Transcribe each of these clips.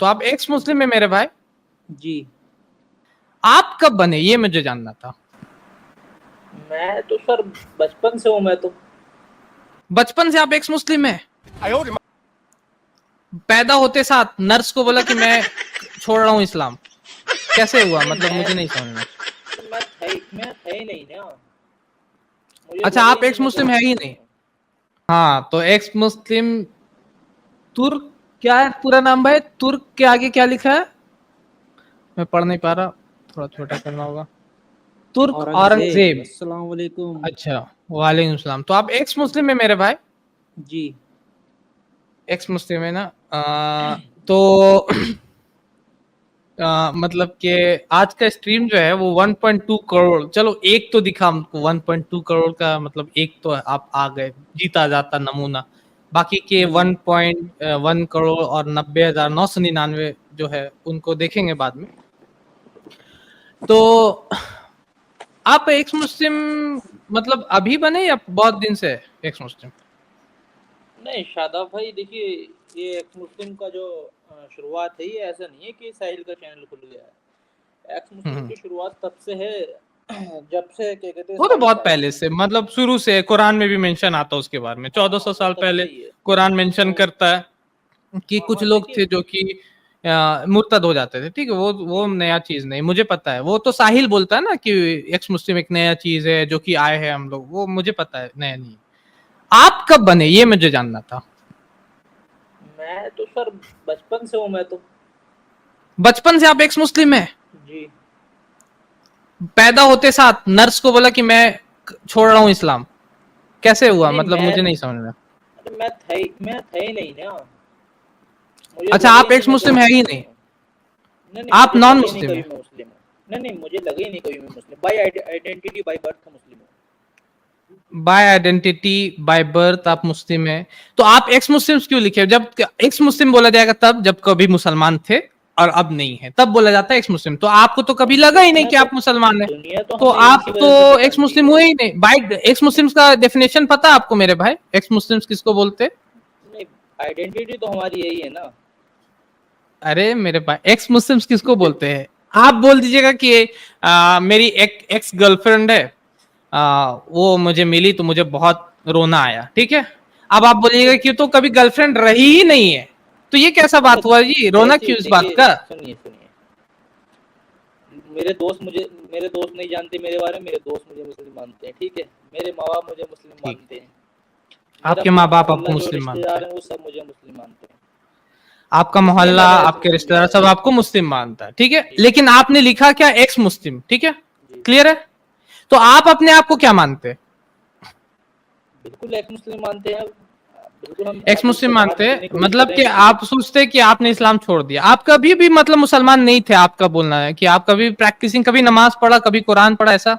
तो आप एक्स मुस्लिम है मेरे भाई? जी। आप कब बने ये मुझे जानना था। मैं तो सर बचपन से हूँ मैं तो। बचपन से आप एक्स मुस्लिम है? पैदा होते साथ नर्स को बोला कि मैं छोड़ रहा हूँ इस्लाम, कैसे हुआ? नहीं मतलब मुझे नहीं मैं समझ में। था ही नहीं ना, मुझे अच्छा, लगा ही आप नहीं एक्स मैं कोई मुस्लिम है ही मुस्लिम नहीं। हूँ। हाँ तो एक्स मुस्लिम तुर्क, क्या है पूरा नाम भाई? तुर्क के आगे क्या लिखा है? मैं पढ़ नहीं पा रहा, थोड़ा छोटा करना होगा। तुर्क औरंगजेब, औरंगजेब। अस्सलाम वालेकुम। अच्छा, वालेकुम सलाम। तो आप एक्स मुस्लिम है मेरे भाई? जी। एक्स मुस्लिम है ना? तो मतलब कि आज का स्ट्रीम जो है वो 1.2 करोड़, चलो एक तो दिखा हमको 1.2 करोड़ का, मतलब एक तो आप आ गए, जीता जाता नमूना। बाकी के 1.1 करोड़ और 90,999 जो है उनको देखेंगे बाद में। तो आप एक्स मुस्लिम मतलब अभी बने या बहुत दिन से एक्स मुस्लिम? नहीं शादाब भाई देखिए, ये एक्स मुस्लिम का जो शुरुआत है, ये ऐसा नहीं है कि साहिल का चैनल खुल गया है। एक्स मुस्लिम हम्म, की शुरुआत तब से है जब से क्या कहते हैं वो तो साहिल बहुत पाया पहले है। से, मतलब शुरू से कुरान में भी मेंशन आता है उसके बारे में, हाँ 1400 वो साल तब पहले से ही है। कुरान मेंशन तो करता है कि हाँ कुछ हाँ लोग देखिए। थे जो कि मुर्तद हो जाते थे। ठीक है, वो जी नया चीज नहीं, मुझे पता है। वो तो साहिल बोलता है ना कि एक्स मुस्लिम एक नया चीज है जो कि आए हैं हम लोग, वो मुझे पता है नया नहीं। आप कब बने ये मुझे जानना था। मैं तो सर बचपन से हूँ मैं तो। बचपन से आप एक्स मुस्लिम है? जी। पैदा होते साथ नर्स को बोला कि मैं छोड़ रहा हूँ इस्लाम, कैसे हुआ? नहीं मतलब मुझे मैं नहीं समझ में। मैं था ही नहीं ना, मुझे अच्छा, लगा ही आप नहीं एक्स मैं कोई मुस्लिम है ही मुस्लिम नहीं, हूँ। नहीं नहीं आप मुझे नॉन लगा ही नहीं मुस्लिम कभी है? मैं मुस्लिम हूँ। नहीं नहीं मुझे लगा ही नहीं कभी मैं Muslim, by identity by birth Muslim हूँ। बाय आइडेंटिटी बाय बर्थ आप मुस्लिम है। तो आप एक्स मुस्लिम क्यों लिखे? जब एक्स मुस्लिम बोला जाएगा तब जब कभी मुसलमान थे और अब नहीं है, तब बोला जाता है एक्स मुस्लिम। तो आपको तो कभी लगा ही नहीं कि आप मुसलमान है, दुनिया तो तो हमें आप इसी तो वजह से एक्स पहचानती मुस्लिम है। हुए ही नहीं। बाय एक्स मुस्लिम का डेफिनेशन पता है आपको मेरे भाई? एक्स मुस्लिम किसको बोलते हैं? नहीं आइडेंटिटी तो हमारी यही है ना। अरे मेरे भाई, एक्स मुस्लिम किसको बोलते हैं? आप बोल दीजिएगा कि मेरी एक एक्स गर्लफ्रेंड है, वो मुझे मिली तो मुझे बहुत रोना आया, ठीक है। अब आप नहीं बोलिएगा कि तो कभी गर्लफ्रेंड रही ही नहीं है, तो ये कैसा नहीं बात हुआ जी? रोना ऐसी क्यों इस बात देखिए, का? सुनिए सुनिए, मेरे दोस्त नहीं जानते मेरे बारे में, मेरे दोस्त मुझे मुस्लिम मानते हैं, ठीक है। मेरे माँ बाप मुझे मुस्लिम ठीक, मानते हैं। मेरा आपके माँ पूरा बाप आपको मोहल्ला जो मुस्लिम मानते रिश्तेदार हैं, है वो सब मुझे मुस्लिम मानते हैं। आपका इसलिए मोहल्ला मैंने एक्स आपके मुस्लिम रिश्तेदार लिखा है। सब आपको मुस्लिम मानता है, ठीक है। जी लेकिन आपने लिखा क्या? एक्स मुस्लिम, ठीक है। जी। क्लियर है? तो आप अपने आप को क्या मानते हैं? बिल्कुल एक्स मुस्लिम मानते हैं। बिल्कुल हम एक्स आप मुस्लिम इससे बाहर मानते हैं, निकलने की कोशिश कर मतलब रहे कि हैं बिल्कुल। आप सोचते हैं कि आपने इस्लाम छोड़ दिया। आप कभी भी मतलब मुसलमान नहीं थे, आपका बोलना है कि आप कभी प्रैक्टिसिंग, कभी नमाज पढ़ा, कभी कुरान पढ़ा, ऐसा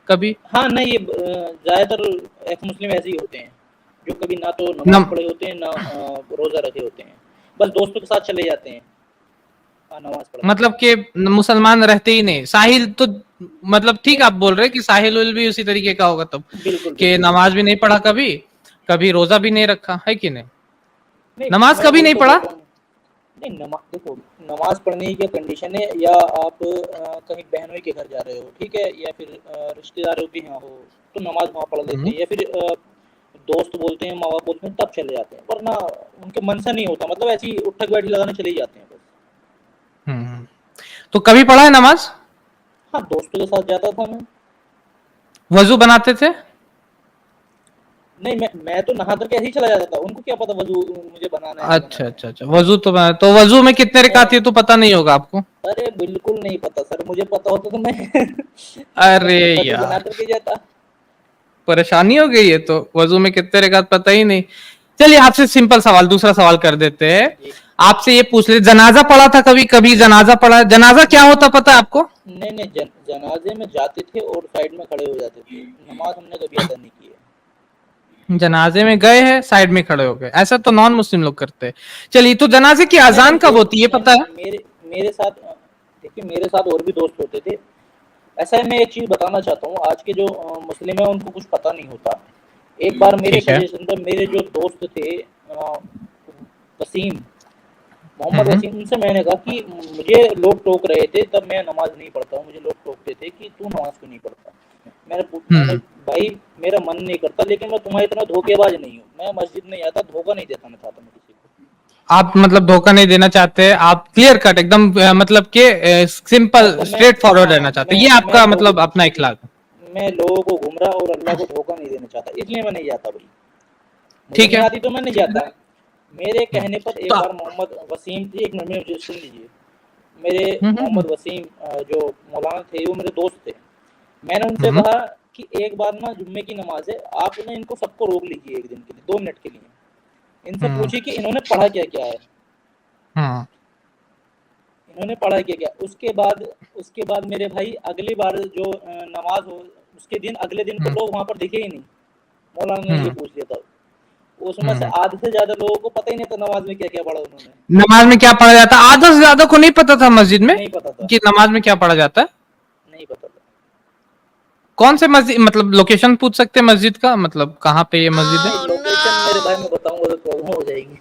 कभी? हाँ नहीं, ये ज़्यादातर एक्स मुस्लिम ऐसे ही होते हैं, जो कभी ना तो नमाज नम, पढ़े होते हैं ना रोज़ा रखे होते हैं। बस दोस्तों के साथ चले जाते हैं नमाज पढ़ने। मतलब कि मुसलमान रहते ही नहीं। साहिल तो मतलब ठीक आप बोल रहे हैं कि साहिल उल भी उसी तरीके का होगा तब, बिल्कुल कि बिल्कुल। नमाज भी नहीं पढ़ा कभी, कभी रोजा भी नहीं रखा है कि नहीं? नहीं नमाज मैं कभी वही नहीं तो पढ़ा? बोल रहा हूँ। नहीं देखो, नमाज पढ़ने की क्या कंडीशन है, या आप कहीं बहनों के घर जा रहे हो, ठीक है, या फिर रिश्तेदारों के यहाँ हो, तो नमाज वहाँ पढ़ लेते हम्म, हैं, या फिर दोस्त बोलते हैं, माँ बाप बोलते हैं, तब चले जाते हैं, वरना उनके मन से नहीं होता, मतलब ऐसी उठक बैठी लगाने चले ही जाते हैं बस। हम्म। तो कभी पढ़ा है नमाज? हाँ दोस्तों के साथ जाता था मैं। वजू बनाते थे? नहीं मैं तो नहा करके ऐसे ही चला जाता था, उनको क्या पता वजू मुझे बनाना है नहीं अच्छा बनाना है। अच्छा अच्छा, वजू तो वजू में कितने मैं रकात है तो पता नहीं होगा आपको? अरे बिल्कुल नहीं पता सर, मुझे पता होता तो मैं अरे वजू बना यार, करके जाता। परेशानी हो गई है तो वजू में कितने रकात पता ही नहीं। चलिए आपसे सिंपल सवाल, दूसरा सवाल कर देते हैं। जी। आपसे ये पूछ ले, जनाजा पढ़ा था कभी? कभी जनाजा पढ़ा? जनाजा क्या नहीं होता पता है आपको? नहीं नहीं जनाजे में जाते थे और साइड में खड़े हो जाते थे, नमाज हमने कभी अदा नहीं की है। जनाजे में गए हैं, साइड में खड़े हो गए, ऐसा तो नॉन मुस्लिम लोग करते हैं। चलिए, तो जनाजे की नहीं नहीं अजान कब होती है नहीं पता है? नहीं मेरे साथ देखिए, मेरे साथ और भी दोस्त होते थे। ऐसा है, मैं एक चीज़ बताना चाहता हूँ, आज के जो मुस्लिम है उनको कुछ पता नहीं होता। एक बार मेरे ठीक है। सजेशन पर मेरे जो दोस्त थे वसीम, मोहम्मद वसीम, उनसे मैंने कहा कि मुझे लोग टोक रहे थे, तब मैं नमाज नहीं पढ़ता हूँ, मुझे लोग टोकते थे कि तू नमाज क्यों नहीं पढ़ता। मैंने भाई मेरा मन नहीं करता, लेकिन मैं तुम्हारा इतना धोखेबाज नहीं हूँ, मैं मस्जिद नहीं आता, धोखा नहीं देता मैं चाहता मैं किसी को। आप मतलब धोखा नहीं देना चाहते, आप क्लियर कट एकदम मतलब के सिंपल मतलब स्ट्रेट फॉरवर्ड हाँ रहना चाहते हैं, ये आपका मतलब अपना इखलाक है। मैं लोगों को गुमराह और अल्लाह को धोखा नहीं देना चाहता, इसलिए मैं नहीं जाता भाई। मुझे ठीक नहीं है। आती तो मैं नहीं जाता। मेरे कहने पर एक तो बार मोहम्मद वसीम जी, एक मिनट में मुझे सुन लीजिए। मेरे हम्म। मोहम्मद वसीम जो मौलाना थे, वो मेरे दोस्त थे। मैंने उनसे हम्म। कहा कि एक बार ना जुम्मे की नमाज है, आप ना इनको सबको रोक लीजिए एक दिन के लिए, 2 मिनट के लिए। इनसे हम्म। पूछिए कि इन्होंने पढ़ा क्या क्या है, हम्म। इन्होंने पढ़ा क्या क्या। उसके बाद मेरे भाई अगली बार जो नमाज हो, उसके दिन अगले दिन को हम्म। लोग वहां पर दिखे ही नहीं। मौलाना ने ये हम्म। पूछ लिया था। उसमें से हम्म। आधे से ज्यादा लोगों को पता ही नहीं था नमाज में क्या क्या पढ़ा उन्होंने। नमाज में क्या पढ़ा जाता है, आधा से ज्यादा को नहीं पता था मस्जिद में नहीं पता था, कि नमाज में क्या पढ़ा जाता है। नहीं पता था। कौन से मस्जिद, मतलब लोकेशन पूछ सकते हैं मस्जिद का, मतलब कहाँ पे ये मस्जिद है। नहीं, लोकेशन मेरे भाई मैं बताऊंगा तो प्रॉब्लम हो जाएगी।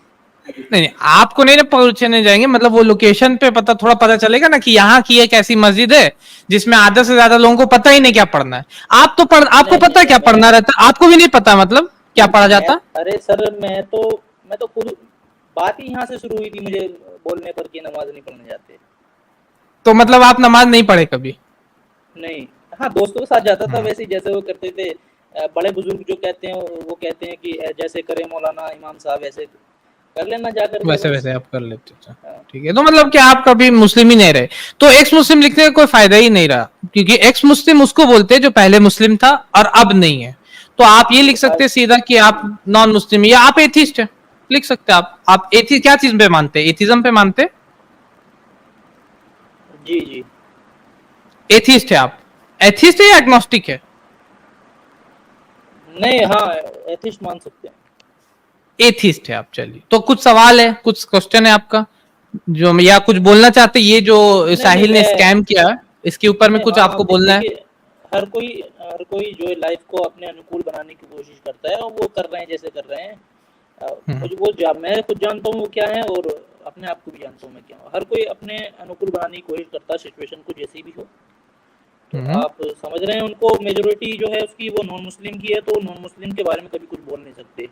नहीं नहीं, आपको नहीं ना पहुंचने जाएंगे, मतलब वो लोकेशन पे पता चलेगा ना कि यहाँ की एक ऐसी मस्जिद है जिसमें आधा से ज्यादा लोगों को पता ही नहीं क्या पढ़ना है। आपको नहीं पता नहीं है नहीं, क्या पढ़ना रहता है, आपको भी नहीं पता मतलब क्या पढ़ा मैं जाता है। अरे सर, मैं तो खुद, बात ही यहाँ से शुरू हुई थी मुझे बोलने पर कि नमाज नहीं पढ़ने जाते। तो मतलब आप नमाज नहीं पढ़े कभी। नहीं, हाँ दोस्तों के साथ जाता था हम्म। वैसे ही, जैसे वो करते थे। बड़े बुजुर्ग जो कहते हैं वो कहते हैं कि जैसे करे मौलाना इमाम साहब वैसे कर लेना जा करके वैसे बस। वैसे आप कर लेते थे। हाँ। ठीक है, तो मतलब कि आप कभी मुस्लिम ही नहीं रहे, तो एक्स मुस्लिम लिखने का कोई फायदा ही नहीं रहा, क्योंकि एक्स मुस्लिम उसको बोलते हैं जो पहले मुस्लिम था और अब नहीं है। तो आप ये तो लिख सकते हैं सीधा कि आप नॉन मुस्लिम या आप एथिस्ट है, लिख सकते हैं आप एथी क्या चीज पे मानते हैं, एथिज्म पे मानते हैं। जी जी। एथिस्ट है आप, एथिस्ट है या एग्नोस्टिक है। नहीं, हाँ एथिस्ट मान सकते हैं। एथिस्ट है आप, चलिए तो कुछ सवाल है, कुछ क्वेश्चन है आपका जो, या कुछ बोलना चाहते हैं, ये जो नहीं नहीं, साहिल ने स्कैम किया इसके ऊपर में नहीं कुछ हाँ हाँ, आपको बोलना है। देखिए, हर कोई जो है लाइफ को अपने अनुकूल बनाने की कोशिश करता है, और वो कर रहे हैं जैसे कर रहे हैं। हम्म। मैं खुद जानता हूँ वो क्या है, और अपने आप को भी जानता हूँ मैं क्या हूँ। हर कोई अपने अनुकूल बनाने की कोशिश करता है, सिचुएशन को जैसी भी हो। तो हम्म। आप समझ रहे हैं, उनको मेजोरिटी जो है उसकी वो नॉन मुस्लिम की है, तो नॉन मुस्लिम के बारे में कभी कुछ बोल नहीं सकते।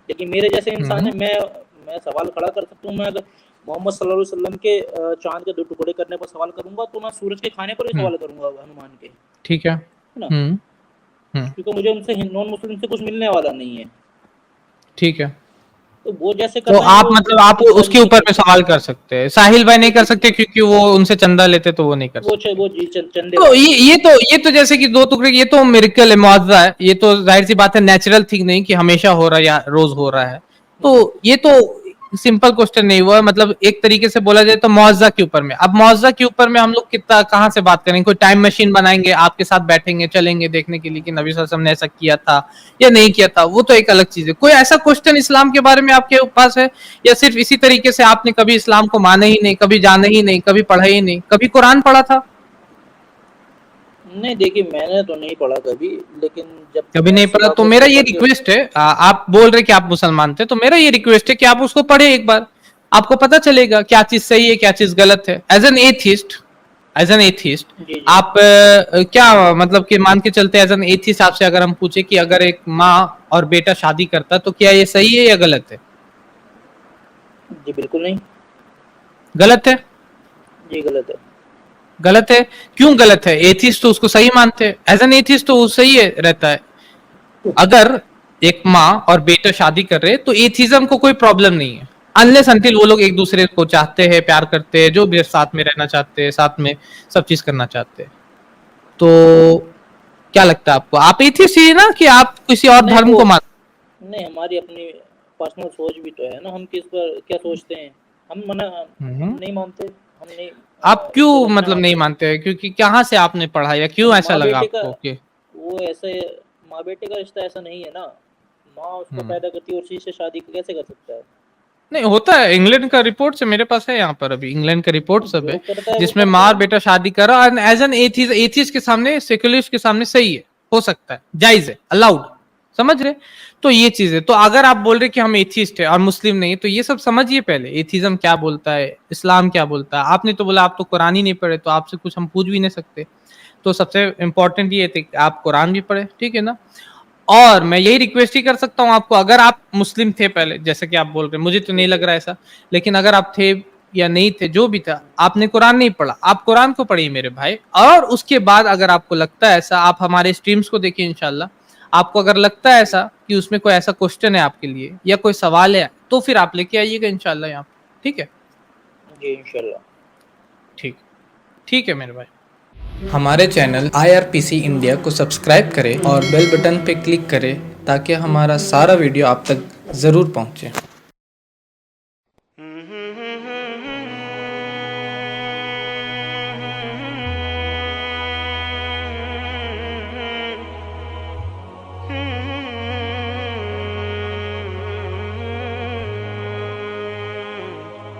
लेकिन मेरे जैसे इंसान हम्म। है, मैं सवाल खड़ा कर सकता हूँ। मैं अगर मोहम्मद सल्लल्लाहु अलैहि वसल्लम के चांद के 2 टुकड़े करने पर सवाल करूंगा, तो मैं सूरज के खाने पर भी हम्म। सवाल करूंगा हनुमान के, है ठीक है। ना। हम्म। हम्म। क्योंकि मुझे उनसे नॉन मुस्लिम से कुछ मिलने वाला नहीं है। ठीक है, तो वो जैसे कर तो रहे हैं आप वो मतलब आप इस उसके वजह से ऊपर कर में रहे हैं। सवाल कर सकते हैं, साहिल भाई नहीं कर बिल्कुल सकते बिल्कुल। क्योंकि वो उनसे चंदा लेते तो वो नहीं कर सकते। वो जी चंदे तो वाले हैं। ये तो जैसे कि 2 टुकड़े, ये तो मिरेकल है, मुआजिजा है, ये तो जाहिर सी बात है, नेचुरल थिंग नहीं कि हमेशा हो रहा है या रोज हो रहा है। तो जी ये तो सिंपल क्वेश्चन नहीं हुआ, मतलब एक तरीके से बोला जाए तो मुआवजा के ऊपर में, अब मुआवजा के ऊपर में हम लोग कितना कहाँ से बात करेंगे, कोई टाइम मशीन बनाएंगे आपके साथ बैठेंगे चलेंगे देखने के लिए कि नबी सल्लल्लाहु अलैहि वसल्लम ने ऐसा किया था या नहीं किया था, वो तो एक अलग चीज है। कोई ऐसा क्वेश्चन इस्लाम के बारे में आपके पास है, या सिर्फ इसी तरीके से आपने कभी इस्लाम को माना ही नहीं, कभी जाना ही नहीं, कभी पढ़ा ही नहीं, कभी कुरान पढ़ा था। नहीं, देखिए मैंने तो नहीं पढ़ा कभी, लेकिन जब कभी मैं नहीं पढ़ा, सुबह तो को मेरा ये सफर के। रिक्वेस्ट है, आप बोल रहे कि आप मुसलमान थे, तो मेरा ये रिक्वेस्ट है कि आप उसको पढ़े एक बार, आपको पता चलेगा क्या चीज सही है क्या चीज गलत है। एज एन एथिस्ट जी जी। आप क्या मतलब कि मान के चलते एज एन एथिस्ट आपसे अगर हम पूछे कि अगर एक माँ और बेटा शादी करता तो क्या ये सही है या गलत है। जी बिल्कुल नहीं। गलत है। जी गलत है। गलत है, क्यों गलत है, एथिस्ट तो उसको सही मानते हैं, एज एन एथिस्ट तो वो सही है रहता है। अगर एक माँ और बेटा शादी कर रहे तो एथिज्म को कोई प्रॉब्लम नहीं है, अनलेस अनटिल वो लोग एक दूसरे को चाहते हैं, प्यार करते हैं, जो भी साथ में रहना चाहते हैं, साथ में सब चीज करना चाहते हैं। तो क्या लगता है आपको, आप एथिस्ट ही है ना कि आप किसी और नहीं धर्म वो को मान। नहीं, हमारी अपनी पर्सनल सोच भी तो है ना, हम किस पर क्या सोचते हैं। हम हम्म। नहीं मानते, हम नहीं आप उसको क्यों रखना मतलब नहीं मानते हैं, क्योंकि कहाँ से आपने पढ़ा या क्यों ऐसा माँ लगा बेटे का आपको कि। वो ऐसे माँ बेटे का रिश्ता ऐसा नहीं है ना। माँ उसको हम्म। पैदा करती है, उसी से शादी कैसे कर सकता है। नहीं होता है, इंग्लैंड का रिपोर्ट से मेरे पास है, यहाँ पर अभी इंग्लैंड का रिपोर्ट सब जो है करता है वो जिसमें करता माँ और है। बेटा शादी करा, एज एन एथिस्ट के सामने, सेक्युलरिस्ट के सामने सही है, हो सकता है, जायज है, अलाउड, समझ रहे? तो ये चीज है। तो अगर आप बोल रहे कि हम एथिस्ट है और मुस्लिम नहीं, तो ये सब समझिए पहले, एथिज्म क्या बोलता है, इस्लाम क्या बोलता है। आपने तो बोला आप तो कुरान ही नहीं पढ़े, तो आपसे कुछ हम पूछ भी नहीं सकते। तो सबसे इम्पोर्टेंट ये थे कि आप कुरान भी पढ़े, ठीक है ना। और मैं यही रिक्वेस्ट ही कर सकता हूँ आपको, अगर आप मुस्लिम थे पहले, जैसे कि आप बोल रहे हैं, मुझे तो नहीं लग रहा है ऐसा, लेकिन अगर आप थे या नहीं थे, जो भी था, आपने कुरान नहीं पढ़ा, आप कुरान को पढ़िए मेरे भाई। और उसके बाद अगर आपको लगता है ऐसा, आप हमारे स्ट्रीम्स को देखिए इंशाल्लाह। आपको अगर लगता है ऐसा कि उसमें कोई ऐसा क्वेश्चन है आपके लिए या कोई सवाल है, तो फिर आप लेके आइएगा इंशाल्लाह यहाँ पे, ठीक है। जी इंशाल्लाह। ठीक, ठीक है मेरे भाई। हमारे चैनल IRPC इंडिया को सब्सक्राइब करें और बेल बटन पे क्लिक करें ताकि हमारा सारा वीडियो आप तक ज़रूर पहुंचे।